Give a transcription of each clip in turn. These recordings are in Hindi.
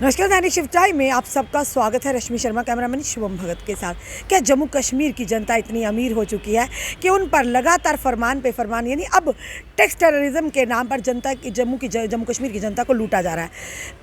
नमस्कार, दैनिक शिफ्ट टाइम में आप सबका स्वागत है। रश्मि शर्मा कैमरामैन शुभम भगत के साथ। क्या जम्मू कश्मीर की जनता इतनी अमीर हो चुकी है कि उन पर लगातार फरमान पे फरमान, यानी अब टैक्स टेररिज्म के नाम पर जम्मू कश्मीर की जनता को लूटा जा रहा है।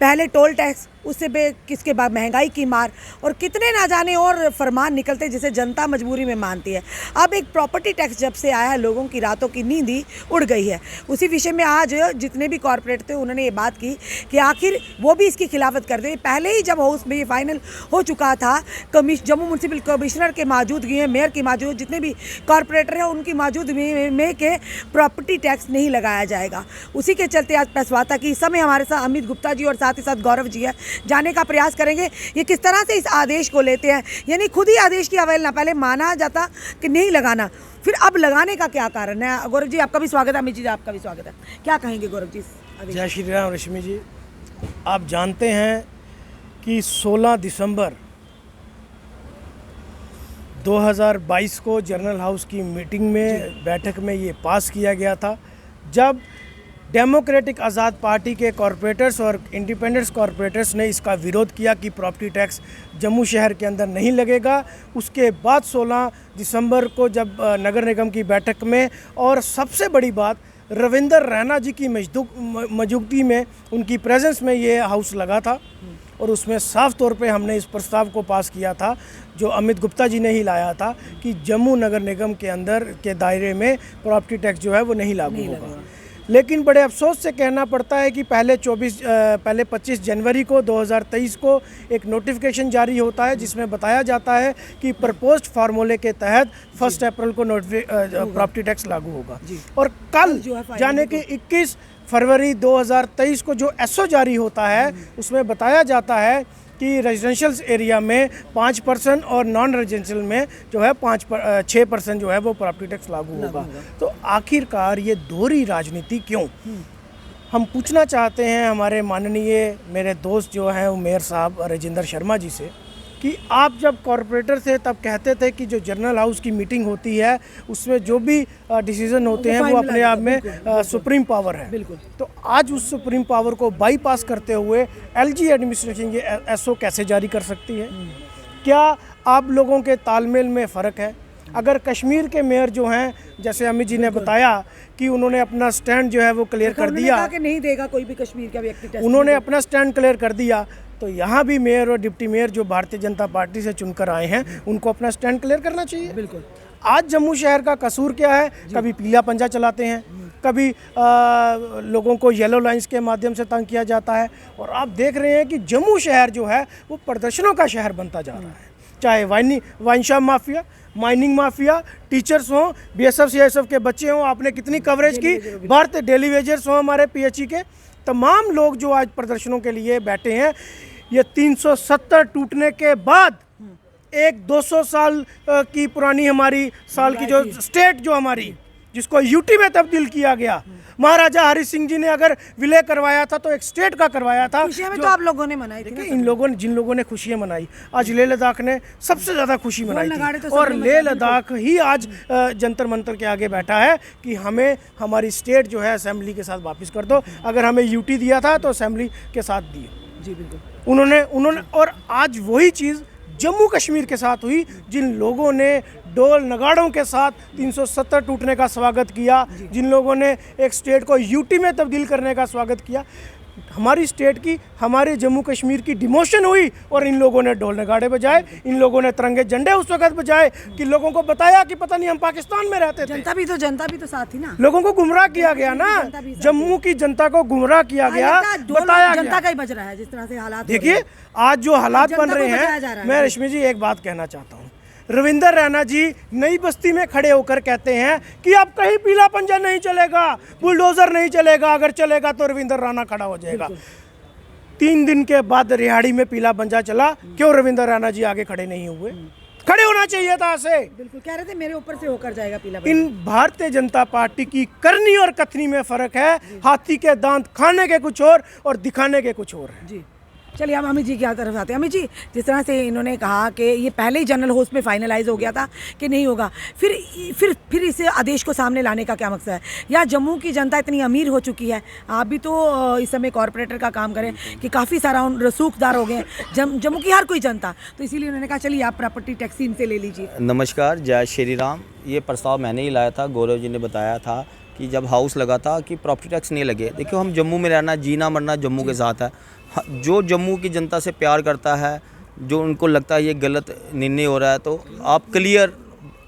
पहले टोल टैक्स, उससे किसके बाद महंगाई की मार और कितने ना जाने और फरमान निकलते जिसे जनता मजबूरी में मानती है। अब एक प्रॉपर्टी टैक्स जब से आया है, लोगों की रातों की नींद ही उड़ गई है। उसी विषय में आज जितने भी कॉरपोरेट थे उन्होंने ये बात की कि आखिर वो भी इसकी खिलाफत कर दे। पहले ही जब हाउस में ये फाइनल हो चुका था, जम्मू म्यूनसिपल कमिश्नर के मौजूदगी में, मेयर की मौजूद, जितने भी कॉरपोरेटर हैं उनकी मौजूदगी में के प्रॉपर्टी टैक्स नहीं लगाया जाएगा। उसी के चलते आज प्रेस वार्ता की। इस समय हमारे साथ अमित गुप्ता जी और साथ ही साथ गौरव जी है। जानने का प्रयास करेंगे ये किस तरह से इस आदेश को लेते हैं, यानी खुद ही आदेश की अवहेलना। पहले माना जाता कि नहीं लगाना, फिर अब लगाने का क्या कारण है। गौरव जी आपका भी स्वागत है, अमित जी आपका भी स्वागत है। क्या कहेंगे गौरव जी? जय श्री राम। रश्मि जी, आप जानते हैं कि 16 दिसंबर 2022 को जनरल हाउस की मीटिंग में, बैठक में ये पास किया गया था, जब डेमोक्रेटिक आज़ाद पार्टी के कॉरपोरेटर्स और इंडिपेंडेंस कॉरपोरेटर्स ने इसका विरोध किया कि प्रॉपर्टी टैक्स जम्मू शहर के अंदर नहीं लगेगा। उसके बाद 16 दिसंबर को जब नगर निगम की बैठक में, और सबसे बड़ी बात, रविंदर रैना जी की मौजूदगी में, उनकी प्रेजेंस में ये हाउस लगा था और उसमें साफ तौर पे हमने इस प्रस्ताव को पास किया था, जो अमित गुप्ता जी ने ही लाया था, कि जम्मू नगर निगम के अंदर के दायरे में प्रॉपर्टी टैक्स जो है वो नहीं लागू होगा। लेकिन बड़े अफसोस से कहना पड़ता है कि पहले 25 जनवरी को 2023 को एक नोटिफिकेशन जारी होता है जिसमें बताया जाता है कि प्रपोज्ड फार्मूले के तहत 1 अप्रैल को प्रॉपर्टी टैक्स लागू होगा। और कल जाने के 21 फरवरी 2023 को जो एसओ जारी होता है उसमें बताया जाता है कि रेजिडेंशियल एरिया में 5% और नॉन रेजिडेंशियल में जो है 6% जो है वो प्रॉपर्टी टैक्स लागू होगा। तो आखिरकार ये दोहरी राजनीति क्यों? हम पूछना चाहते हैं हमारे माननीय मेरे दोस्त जो हैं वो मेयर साहब राजेंद्र शर्मा जी से, कि आप जब कॉरपोरेटर थे तब कहते थे कि जो जनरल हाउस की मीटिंग होती है उसमें जो भी डिसीजन होते हैं वो अपने आप में सुप्रीम पावर है। तो आज उस सुप्रीम पावर को बाईपास करते हुए एलजी एडमिनिस्ट्रेशन ये एसओ कैसे जारी कर सकती है? क्या आप लोगों के तालमेल में फ़र्क है? अगर कश्मीर के मेयर जो हैं, जैसे अमित जी ने बताया कि उन्होंने अपना स्टैंड जो है वो क्लियर कर दिया कि नहीं देगा कोई भी कश्मीर का व्यक्ति, उन्होंने अपना स्टैंड क्लियर कर दिया, तो यहाँ भी मेयर और डिप्टी मेयर जो भारतीय जनता पार्टी से चुनकर आए हैं उनको अपना स्टैंड क्लियर करना चाहिए। बिल्कुल। आज जम्मू शहर का कसूर क्या है? कभी पीला पंजा चलाते हैं, कभी लोगों को येलो लाइंस के माध्यम से तंग किया जाता है, और आप देख रहे हैं कि जम्मू शहर जो है वो प्रदर्शनों का शहर बनता जा रहा है। चाहे wine shop mafia, mining mafia, teachers हों, बीएसएफ सीआईएसएफ के बच्चे हों, आपने कितनी कवरेज की, भारतीय डेली वेजर्स हों, हमारे पीएचई के तमाम लोग जो आज प्रदर्शनों के लिए बैठे हैं। ये 370 टूटने के बाद एक 200 साल की पुरानी हमारी साल की जो स्टेट जो हमारी, जिसको यूटी में तब्दील किया गया, महाराजा हरि सिंह जी ने अगर विलय करवाया था तो एक स्टेट का करवाया था। खुशियां में तो आप लोगों ने मनाई थी। इन लोगों ने, जिन लोगों ने खुशियां मनाई, आज लेह लद्दाख ने सबसे ज़्यादा खुशी मनाई थी, और लेह लद्दाख ही आज जंतर मंतर के आगे बैठा है कि हमें हमारी स्टेट जो है असेंबली के साथ वापस कर दो। अगर हमें यूटी दिया था तो असेंबली के साथ दिए। जी बिल्कुल। उन्होंने और आज वही चीज़ जम्मू कश्मीर के साथ हुई, जिन लोगों ने ढोल नगाड़ों के साथ 370 टूटने का स्वागत किया, जिन लोगों ने एक स्टेट को यूटी में तब्दील करने का स्वागत किया। हमारी स्टेट की, हमारे जम्मू कश्मीर की डिमोशन हुई और इन लोगों ने ढोल नगाड़े बजाए, इन लोगों ने तिरंगे झंडे उस वक्त बजाए कि लोगों को बताया कि पता नहीं हम पाकिस्तान में रहते थे। जनता भी तो साथ ही ना, लोगों को गुमराह किया गया ना, जम्मू की जनता को गुमराह किया गया, बताया जनता का ही बज रहा है जिस तरह से हालात। देखिए आज जो हालात बन रहे हैं, मैं रश्मि जी एक बात कहना चाहता हूँ। रविंदर रैना जी नई बस्ती में खड़े होकर कहते हैं कि अब कहीं पीला पंजा नहीं चलेगा, बुलडोजर नहीं चलेगा, अगर चलेगा तो रविंदर रैना खड़ा हो जाएगा। 3 दिन के बाद रिहाड़ी में पीला पंजा चला, क्यों रविंदर रैना जी आगे खड़े नहीं हुए? खड़े होना चाहिए था ऐसे। बिल्कुल कह रहे थे मेरे ऊपर से होकर जाएगा पीला। इन भारतीय जनता पार्टी की करनी और कथनी में फर्क है। हाथी के दांत खाने के कुछ और दिखाने के कुछ और है। जी चलिए हम अमित जी की तरफ आते हैं। अमित जी, जिस तरह से इन्होंने कहा कि ये पहले ही जनरल होस्ट में फाइनलाइज हो गया था कि नहीं होगा, फिर इस आदेश को सामने लाने का क्या मकसद है? या जम्मू की जनता इतनी अमीर हो चुकी है, आप भी तो इस समय कॉरपोरेटर का काम करें कि काफ़ी सारा रसूखदार हो गए हैं जम्मू की हर कोई जनता, तो इसीलिए उन्होंने कहा चलिए आप प्रॉपर्टी टैक्स इनसे ले लीजिए। नमस्कार, जय श्री राम। ये प्रस्ताव मैंने ही लाया था, गौरव जी ने बताया था कि जब हाउस लगा था कि प्रॉपर्टी टैक्स नहीं लगे। देखियो, हम जम्मू में रहना, जीना मरना जम्मू के साथ है। जो जम्मू की जनता से प्यार करता है, जो उनको लगता है ये गलत निर्णय हो रहा है, तो आप क्लियर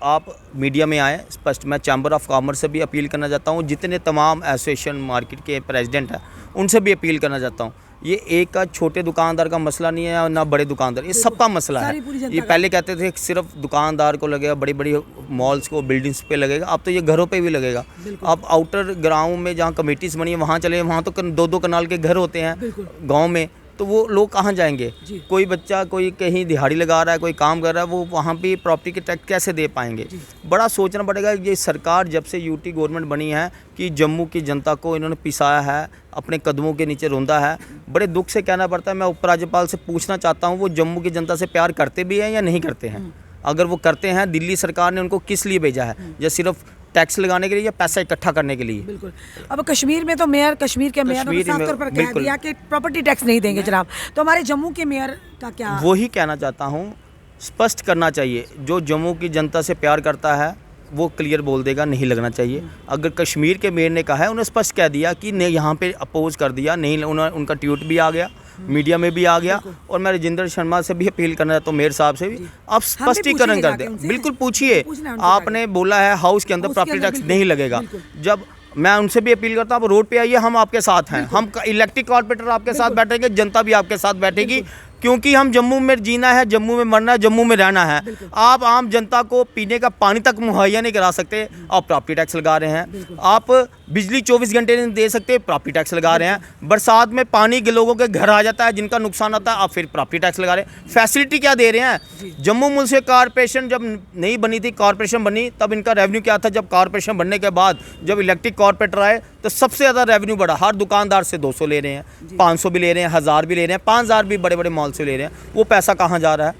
आप मीडिया में आए स्पष्ट। मैं चैम्बर ऑफ कॉमर्स से भी अपील करना चाहता हूँ, जितने तमाम एसोसिएशन मार्केट के प्रेसिडेंट हैं उनसे भी अपील करना चाहता हूँ। ये एक का छोटे दुकानदार का मसला नहीं है और ना बड़े दुकानदार, ये सबका मसला है। ये पहले कहते थे सिर्फ दुकानदार को लगेगा, बड़ी बड़ी मॉल्स को, बिल्डिंग्स पे लगेगा, अब तो ये घरों पे भी लगेगा। अब आउटर ग्राउंड में जहाँ कमेटीज बनी है वहाँ चले, वहाँ तो 2-2 कनाल के घर होते हैं गाँव में, तो वो लोग कहाँ जाएंगे? कोई बच्चा कोई कहीं दिहाड़ी लगा रहा है, कोई काम कर रहा है, वो वहाँ पे प्रॉपर्टी के टैक्स कैसे दे पाएंगे? बड़ा सोचना पड़ेगा। ये सरकार जब से यूटी गवर्नमेंट बनी है कि जम्मू की जनता को इन्होंने पिसाया है, अपने कदमों के नीचे रौंदा है। बड़े दुख से कहना पड़ता है। मैं उपराज्यपाल से पूछना चाहता हूँ, वो जम्मू की जनता से प्यार करते भी हैं या नहीं करते हैं? अगर वो करते हैं, दिल्ली सरकार ने उनको किस लिए भेजा है? या सिर्फ टैक्स लगाने के लिए या पैसा इकट्ठा करने के लिए? बिल्कुल। अब कश्मीर में तो कश्मीर के मेयर ने साफ तौर पर कह दिया कि प्रॉपर्टी टैक्स नहीं देंगे जनाब, तो हमारे जम्मू के मेयर का क्या? वही कहना चाहता हूँ, स्पष्ट करना चाहिए। जो जम्मू की जनता से प्यार करता है वो क्लियर बोल देगा नहीं लगना चाहिए। अगर कश्मीर के मेयर ने कहा है, उन्हें स्पष्ट कह दिया कि नहीं, यहाँ पे अपोज कर दिया, नहीं, उनका ट्वीट भी आ गया, मीडिया में भी आ गया। और मैं राजेंद्र शर्मा से भी अपील करना चाहता हूँ, मेयर साहब से भी, आप स्पष्टीकरण कर दें। बिल्कुल पूछिए। आपने बोला है हाउस के अंदर प्रॉपर्टी टैक्स नहीं लगेगा, जब मैं उनसे भी अपील करता हूँ, आप रोड पे आइए, हम आपके साथ हैं। हम इलेक्टेड कॉर्पोरेटर आपके साथ बैठेंगे, जनता भी आपके साथ बैठेगी, क्योंकि हम जम्मू में जीना है, जम्मू में मरना है, जम्मू में रहना है। आप आम जनता को पीने का पानी तक मुहैया नहीं करा सकते, आप प्रॉपर्टी टैक्स लगा रहे हैं। आप बिजली 24 घंटे नहीं दे सकते, प्रॉपर्टी टैक्स लगा रहे हैं। बरसात में पानी के लोगों के घर आ जाता है, जिनका नुकसान होता है, आप फिर प्रॉपर्टी टैक्स लगा रहे हैं। फैसिलिटी क्या दे रहे हैं? जम्मू म्युनिसिपल कॉर्पोरेशन जब नहीं बनी थी, कॉर्पोरेशन बनी, तब इनका रेवेन्यू क्या था? जब कॉर्पोरेशन बनने के बाद जब इलेक्टेड कॉर्पोरेटर आए तो सबसे ज़्यादा रेवेन्यू बढ़ा। हर दुकानदार से 200 ले रहे हैं, 500 भी ले रहे हैं, 1000 भी ले रहे हैं, 5000 भी बड़े बड़े मॉल से ले रहे हैं। वो पैसा कहाँ जा रहा है?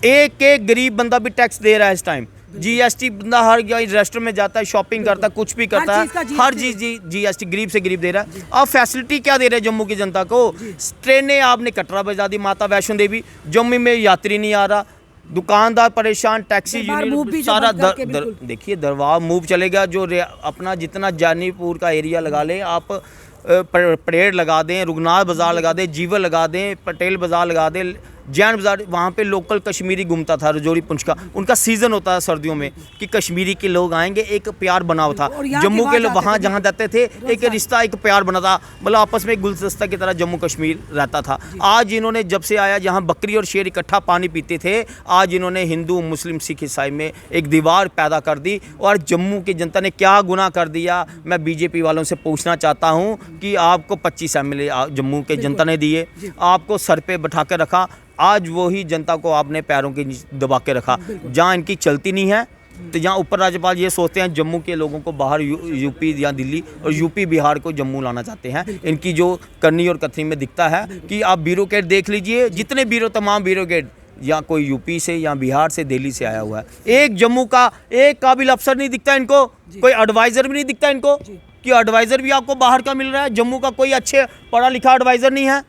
एक गरीब बंदा भी टैक्स दे रहा है इस टाइम। जीएसटी बंदा हर रेस्टोरेंट में जाता है, शॉपिंग करता है, कुछ भी करता है, हर चीज जीएसटी गरीब से गरीब दे रहा है। आप फैसिलिटी क्या दे रहे हैं जम्मू की जनता को? ट्रेनें आपने कटरा बजा दी, माता वैष्णो देवी, जम्मू में यात्री नहीं आ रहा, दुकानदार परेशान, टैक्सी यूनियन सारा देखिए दरबार मूव चलेगा। जो अपना जितना जानीपुर का एरिया लगा लें आप, परेड लगा दें, रुगनाथ बाज़ार लगा दें, जीवल लगा दें, पटेल बाज़ार लगा दें, जैन बाज़ार, वहाँ पे लोकल कश्मीरी घूमता था, रजौरी पुंछ का। उनका सीज़न होता है सर्दियों में कि कश्मीरी के लोग आएंगे, एक प्यार बना हुआ था। जम्मू के लोग वहाँ जहाँ जाते थे, एक रिश्ता, एक प्यार बना था, मतलब आपस में एक गुलदस्ता की तरह जम्मू कश्मीर रहता था। आज इन्होंने जब से आया, जहाँ बकरी और शेर इकट्ठा पानी पीते थे, आज इन्होंने हिंदू, मुस्लिम, सिख, ईसाई में एक दीवार पैदा कर दी। और जम्मू की जनता ने क्या गुनाह कर दिया? मैं बीजेपी वालों से पूछना चाहता हूँ कि आपको 25 MLA जम्मू के जनता ने दिए, आपको सर पे बैठा के रखा, आज वही जनता को आपने पैरों के नीचे दबा के रखा। जहाँ इनकी चलती नहीं है, तो जहाँ ऊपर राज्यपाल ये सोचते हैं जम्मू के लोगों को बाहर यूपी या दिल्ली और यूपी बिहार को जम्मू लाना चाहते हैं। इनकी जो करनी और कथनी में दिखता है कि आप ब्यूरोक्रेट देख लीजिए, जितने तमाम ब्यूरोक्रेट या कोई यूपी से या बिहार से, दिल्ली से आया हुआ है। एक जम्मू का एक काबिल अफसर नहीं दिखता इनको, कोई एडवाइज़र भी नहीं दिखता इनको कि एडवाइज़र भी आपको बाहर का मिल रहा है। जम्मू का कोई अच्छे पढ़ा लिखा एडवाइज़र नहीं है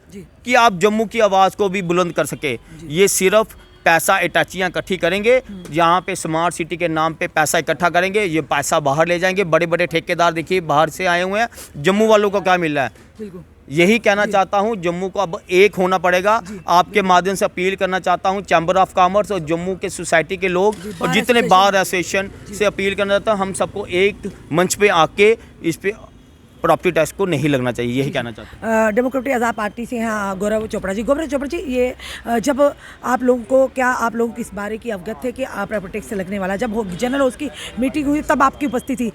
कि आप जम्मू की आवाज़ को भी बुलंद कर सके। ये सिर्फ पैसा अटैचियाँ इकट्ठी करेंगे, यहाँ पे स्मार्ट सिटी के नाम पे पैसा इकट्ठा करेंगे, ये पैसा बाहर ले जाएंगे। बड़े बड़े ठेकेदार देखिए बाहर से आए हुए हैं, जम्मू वालों को क्या मिल रहा है? यही कहना चाहता हूँ, जम्मू को अब एक होना पड़ेगा। आपके माध्यम से अपील करना चाहता हूँ चैम्बर ऑफ कॉमर्स और जम्मू के सोसाइटी के लोग और जितने बार एसोसिएशन से अपील करना चाहता हूँ, हम सबको एक मंच पे आके इस पे प्रॉपर्टी टैक्स को नहीं लगना चाहिए, यही कहना चाहते हैं। डेमोक्रेटिक आज़ाद पार्टी से हैं गौरव चोपड़ा जी। गौरव चोपड़ा जी, ये जब आप लोगों को, क्या आप लोग इस बारे की अवगत थे कि प्रॉपर्टी टैक्स से लगने वाला, जब जनरल उसकी मीटिंग हुई तब आपकी उपस्थिति थी,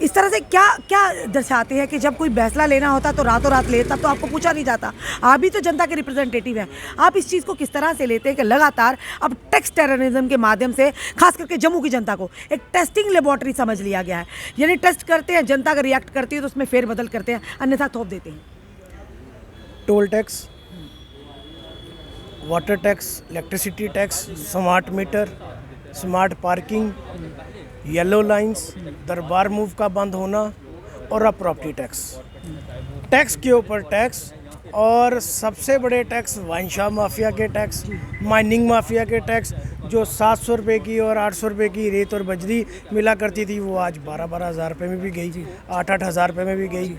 इस तरह से क्या क्या दर्शाते हैं कि जब कोई फैसला लेना होता तो रातों रात लेता, तो आपको पूछा नहीं जाता? आप भी तो जनता के रिप्रेजेंटेटिव हैं, आप इस चीज़ को किस तरह से लेते हैं कि लगातार अब टैक्स टेररिज्म के माध्यम से खास करके जम्मू की जनता को एक टेस्टिंग लेबोरेटरी समझ लिया गया है? यानी टेस्ट करते हैं, जनता अगर रिएक्ट करती है तो उसमें फेरबदल करते हैं, अन्यथा थोप देते हैं। Toll tax water tax, electricity tax, smart meter, smart parking, yellow lines, दरबार मूव का बंद होना और अब प्रॉपर्टी टैक्स। टैक्स के ऊपर टैक्स, और सबसे बड़े टैक्स वाइन शॉप माफिया के टैक्स, माइनिंग माफिया के टैक्स। जो 700 रुपये की और 800 रुपये की रेत और बजरी मिला करती थी वो आज 12-12 हज़ार रुपये में भी गई, 8-8 हज़ार रुपये में भी गई।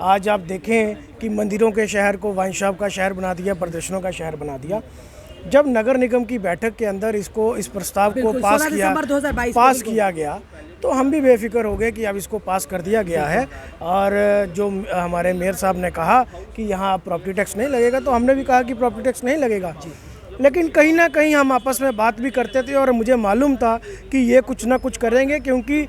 आज आप देखें कि मंदिरों के शहर को वाइन शॉप का शहर बना दिया, प्रदर्शनों का शहर बना दिया। जब नगर निगम की बैठक के अंदर इस प्रस्ताव को पास किया गया तो हम भी बेफिक्र हो गए कि अब इसको पास कर दिया गया है। और जो हमारे मेयर साहब ने कहा कि यहाँ प्रॉपर्टी टैक्स नहीं लगेगा, तो हमने भी कहा कि प्रॉपर्टी टैक्स नहीं लगेगा। लेकिन कहीं ना कहीं हम आपस में बात भी करते थे और मुझे मालूम था कि ये कुछ ना कुछ करेंगे, क्योंकि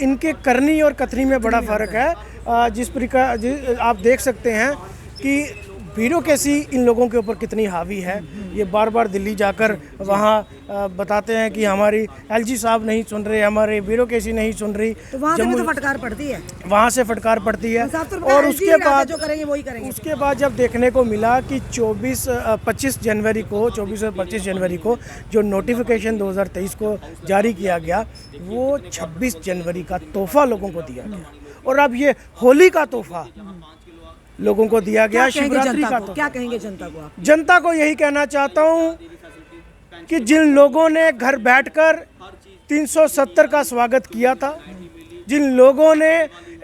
इनके करनी और कथनी में बड़ा फ़र्क है। जिस प्रकार आप देख सकते हैं कि ब्यूरोक्रेसी इन लोगों के ऊपर कितनी हावी है। ये बार बार दिल्ली जाकर वहाँ बताते हैं कि हमारी एलजी साहब नहीं सुन रहे, हमारी ब्यूरोक्रेसी नहीं सुन रही, तो वहाँ से तो फटकार पड़ती है, वहाँ से फटकार पड़ती है। और उसके बाद जो करेंगे वही करेंगे। उसके बाद जब देखने को मिला कि 24 और 25 जनवरी को जो नोटिफिकेशन 2023 को जारी किया गया वो 26 जनवरी का तोहफा लोगों को दिया गया, और अब ये होली का तोहफा लोगों को दिया गया, शिवरात्रि का। तो क्या कहेंगे जनता को आप? जनता को यही कहना चाहता हूं कि जिन लोगों ने घर बैठकर 370 का स्वागत किया था, जिन लोगों ने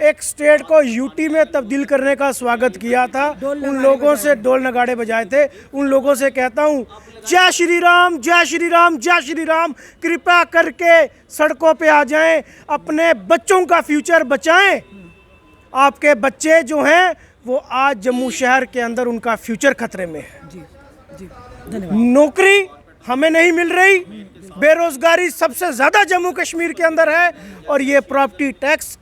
एक स्टेट को यूटी में तब्दील करने का स्वागत किया था, उन लोगों से ढोल नगाड़े बजाए थे, उन लोगों से कहता हूं जय श्री राम, जय श्री राम, जय श्री राम। कृपया करके सड़कों पे आ जाएं, अपने बच्चों का फ्यूचर बचाएं। आपके बच्चे जो हैं वो आज जम्मू शहर के अंदर उनका फ्यूचर खतरे में है। जी जी, धन्यवाद। नौकरी हमें नहीं मिल रही, बेरोजगारी सबसे ज़्यादा जम्मू कश्मीर के अंदर है, और ये प्रॉपर्टी टैक्स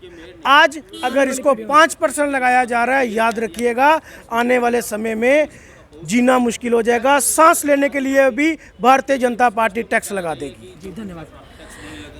आज अगर इसको 5% लगाया जा रहा है, याद रखिएगा आने वाले समय में जीना मुश्किल हो जाएगा। सांस लेने के लिए भी भारतीय जनता पार्टी टैक्स लगा देगी। जी धन्यवाद।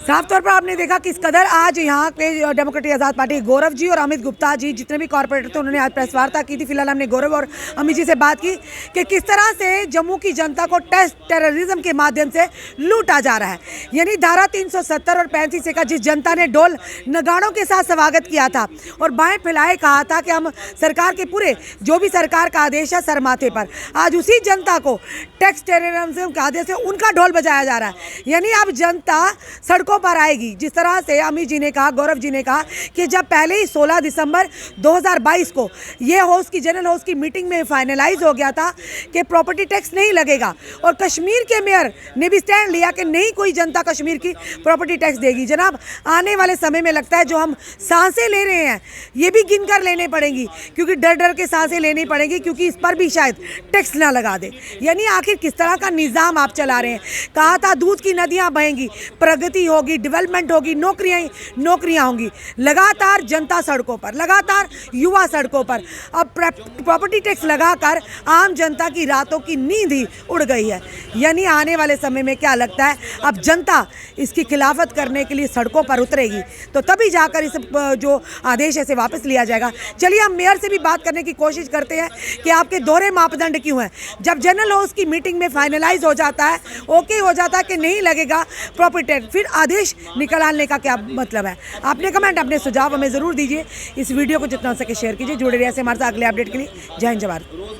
साफ तौर पर आपने देखा किस कदर आज यहाँ के डेमोक्रेटिक आज़ाद पार्टी गौरव जी और अमित गुप्ता जी जितने भी कॉर्पोरेटर थे उन्होंने आज प्रेस वार्ता की थी। फिलहाल हमने गौरव और अमित जी से बात की कि किस तरह से जम्मू की जनता को टेररिज्म के माध्यम से लूटा जा रहा है। यानी धारा 370 और 35 का जिस जनता ने ढोल नगाड़ों के साथ स्वागत किया था और बाएं फैलाए कहा था कि हम सरकार के पूरे जो भी सरकार का आदेश है सर माथे पर, आज उसी जनता को टैक्स टेररिज्म के आदेश से उनका ढोल बजाया जा रहा है। यानी अब जनता सड़कों पर आएगी। जिस तरह से अमित जी ने कहा, गौरव जी ने कहा कि जब पहले ही 16 दिसंबर 2022 को ये जनरल हाउस की मीटिंग में फाइनलाइज हो गया था कि प्रॉपर्टी टैक्स नहीं लगेगा, और कश्मीर के मेयर ने भी स्टैंड लिया कि नहीं कोई जनता कश्मीर की प्रॉपर्टी टैक्स देगी। जनाब आने वाले समय में लगता है जो हम सांसें ले रहे हैं ये भी गिनकर लेने पड़ेंगी, क्योंकि डर डर के सांसें लेनी पड़ेंगी, क्योंकि इस पर भी शायद टैक्स ना लगा दे। यानी आखिर किस तरह का निज़ाम आप चला रहे हैं। कहा था दूध की नदियाँ बहेंगी, प्रगति होगी, डेवलपमेंट होगी, नौकरियां होंगी। लगातार जनता सड़कों पर, लगातार युवा सड़कों पर। अब प्रॉपर्टी टैक्स लगाकर आम जनता की रातों की नींद ही उड़ गई है। यानी आने वाले समय में क्या लगता है अब जनता इसकी खिलाफत करने के लिए सड़कों पर उतरेगी, तो तभी जाकर इस जो आदेश है इसे वापस लिया जाएगा। चलिए हम मेयर से भी बात करने की कोशिश करते हैं कि आपके दोहरे मापदंड क्यों हैं। जब जनरल हाउस की मीटिंग में फाइनलाइज हो जाता है, ओके हो जाता है कि नहीं लगेगा प्रॉपर्टी टैक्स, फिर आदेश निकल आने का क्या मतलब है। आपने कमेंट अपने सुझाव हमें ज़रूर दीजिए। इस वीडियो को जितना हो सके शेयर कीजिए। जुड़े रहिए हमारे साथ अगले अपडेट के लिए। जय हिंद, जय भारत।